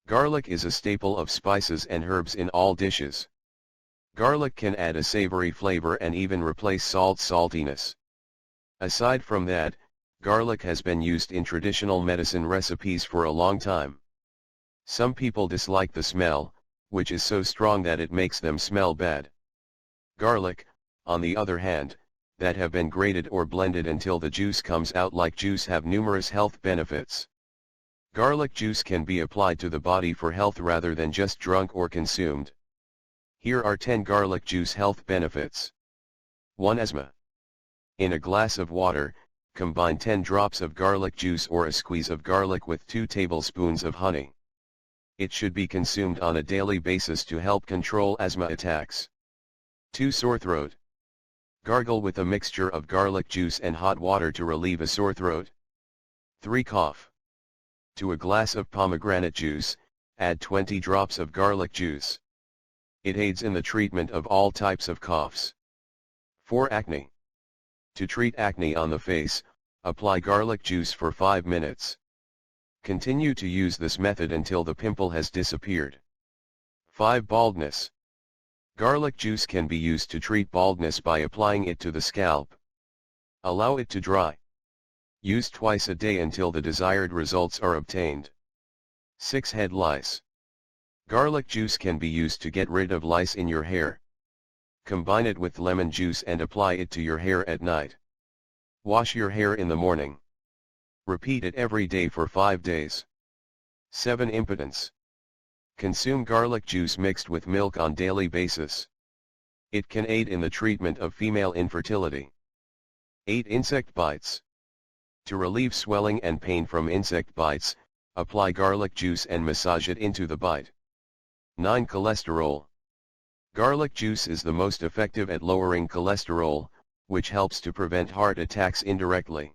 Garlic is a staple of spices and herbs in all dishes. Garlic can add a savory flavor and even replace saltiness. Aside from that, garlic has been used in traditional medicine recipes for a long time. Some people dislike the smell, which is so strong that it makes them smell bad. Garlic, on the other hand, that have been grated or blended until the juice comes out like juice have numerous health benefits. Garlic juice can be applied to the body for health rather than just drunk or consumed. Here are 10 garlic juice health benefits. 1. Asthma. In a glass of water, combine 10 drops of garlic juice or a squeeze of garlic with 2 tablespoons of honey. It should be consumed on a daily basis to help control asthma attacks. 2. Sore throat. Gargle with a mixture of garlic juice and hot water to relieve a sore throat. 3. Cough. To a glass of pomegranate juice, add 20 drops of garlic juice. It aids in the treatment of all types of coughs. 4. Acne. To treat acne on the face, apply garlic juice for 5 minutes. Continue to use this method until the pimple has disappeared. 5. Baldness. Garlic juice can be used to treat baldness by applying it to the scalp. Allow it to dry. Use twice a day until the desired results are obtained. 6. Head lice. Garlic juice can be used to get rid of lice in your hair. Combine it with lemon juice and apply it to your hair at night. Wash your hair in the morning. Repeat it every day for 5 days. 7. Impotence. Consume garlic juice mixed with milk on daily basis. It can aid in the treatment of female infertility. 8. Insect bites. To relieve swelling and pain from insect bites, apply garlic juice and massage it into the bite. 9. Cholesterol. Garlic juice is the most effective at lowering cholesterol, which helps to prevent heart attacks indirectly.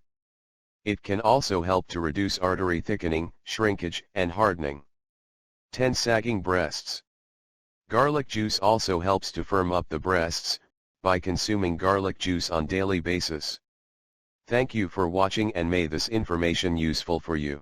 It can also help to reduce artery thickening, shrinkage, and hardening. 10. Sagging breasts. Garlic juice also helps to firm up the breasts, by consuming garlic juice on daily basis. Thank you for watching and may this information useful for you.